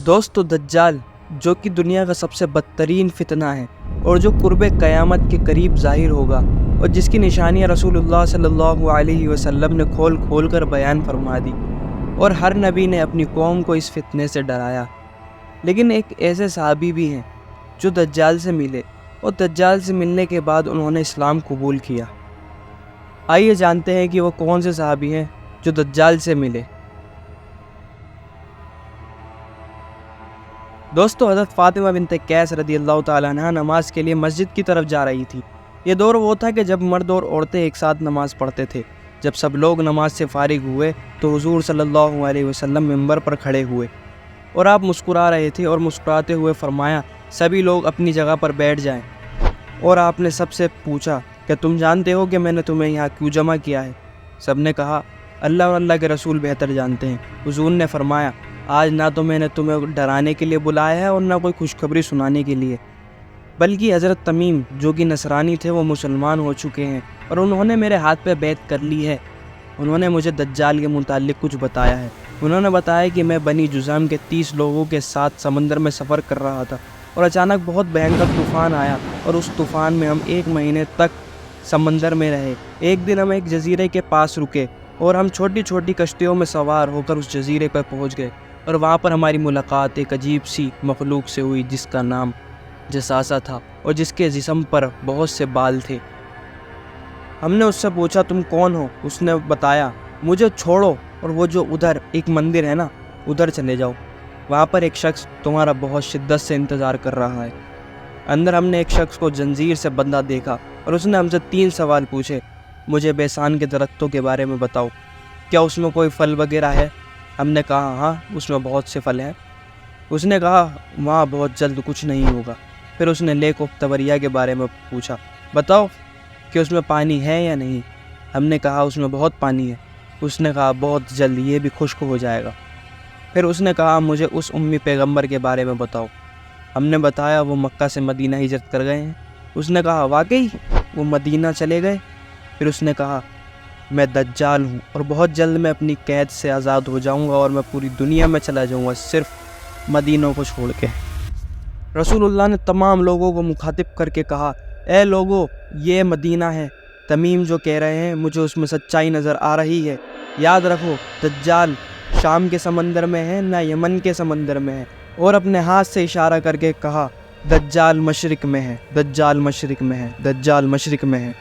دوستو دجال جو کہ دنیا کا سب سے بدترین فتنہ ہے اور جو قرب قیامت کے قریب ظاہر ہوگا اور جس کی نشانیاں رسول اللہ صلی اللہ علیہ وسلم نے کھول کھول کر بیان فرما دی، اور ہر نبی نے اپنی قوم کو اس فتنے سے ڈرایا۔ لیکن ایک ایسے صحابی بھی ہیں جو دجال سے ملے اور دجال سے ملنے کے بعد انہوں نے اسلام قبول کیا۔ آئیے جانتے ہیں کہ وہ کون سے صحابی ہیں جو دجال سے ملے۔ دوستو حضرت فاطمہ بنت قیس رضی اللہ تعالیٰ عنہ نماز کے لیے مسجد کی طرف جا رہی تھی۔ یہ دور وہ تھا کہ جب مرد اور عورتیں ایک ساتھ نماز پڑھتے تھے۔ جب سب لوگ نماز سے فارغ ہوئے تو حضور صلی اللہ علیہ وسلم منبر پر کھڑے ہوئے اور آپ مسکرا رہے تھے، اور مسکراتے ہوئے فرمایا سبھی لوگ اپنی جگہ پر بیٹھ جائیں، اور آپ نے سب سے پوچھا کہ تم جانتے ہو کہ میں نے تمہیں یہاں کیوں جمع کیا ہے؟ سب نے کہا اللہ اور اللہ کے رسول بہتر جانتے ہیں۔ حضور نے فرمایا آج نہ تو میں نے تمہیں ڈرانے کے لیے بلایا ہے اور نہ کوئی خوشخبری سنانے کے لیے، بلکہ حضرت تمیم جو کہ نصرانی تھے وہ مسلمان ہو چکے ہیں اور انہوں نے میرے ہاتھ پہ بیعت کر لی ہے۔ انہوں نے مجھے دجال کے متعلق کچھ بتایا ہے۔ انہوں نے بتایا کہ میں بنی جذام کے 30 لوگوں کے ساتھ سمندر میں سفر کر رہا تھا اور اچانک بہت بھینکر طوفان آیا، اور اس طوفان میں ہم 1 مہینے تک سمندر میں رہے۔ ایک دن ہم ایک جزیرے کے پاس رکے اور ہم چھوٹی چھوٹی کشتیوں میں سوار ہو کر اس جزیرے پر پہنچ گئے، اور وہاں پر ہماری ملاقات ایک عجیب سی مخلوق سے ہوئی جس کا نام جساسہ تھا اور جس کے جسم پر بہت سے بال تھے۔ ہم نے اس سے پوچھا تم کون ہو؟ اس نے بتایا مجھے چھوڑو اور وہ جو ادھر ایک مندر ہے نا ادھر چلے جاؤ، وہاں پر ایک شخص تمہارا بہت شدت سے انتظار کر رہا ہے۔ اندر ہم نے ایک شخص کو زنجیر سے بندھا دیکھا اور اس نے ہم سے 3 سوال پوچھے۔ مجھے بیسان کے درختوں کے بارے میں بتاؤ، کیا اس میں کوئی پھل وغیرہ ہے؟ ہم نے کہا ہاں اس میں بہت سے پھل ہیں۔ اس نے کہا وہاں بہت جلد کچھ نہیں ہوگا۔ پھر اس نے لیک آف تبریہ کے بارے میں پوچھا، بتاؤ کہ اس میں پانی ہے یا نہیں؟ ہم نے کہا اس میں بہت پانی ہے۔ اس نے کہا بہت جلد یہ بھی خشک ہو جائے گا۔ پھر اس نے کہا مجھے اس امی پیغمبر کے بارے میں بتاؤ۔ ہم نے بتایا وہ مکہ سے مدینہ ہجرت کر گئے ہیں۔ اس نے کہا واقعی وہ مدینہ چلے گئے؟ پھر اس نے کہا میں دجال ہوں اور بہت جلد میں اپنی قید سے آزاد ہو جاؤں گا اور میں پوری دنیا میں چلا جاؤں گا صرف مدینہ کو چھوڑ کے۔ رسول اللہ نے تمام لوگوں کو مخاطب کر کے کہا اے لوگو یہ مدینہ ہے، تمیم جو کہہ رہے ہیں مجھے اس میں سچائی نظر آ رہی ہے۔ یاد رکھو دجال شام کے سمندر میں ہے نہ یمن کے سمندر میں ہے۔ اور اپنے ہاتھ سے اشارہ کر کے کہا دجال مشرق میں ہے، دجال مشرق میں ہے، دجال مشرق میں ہے۔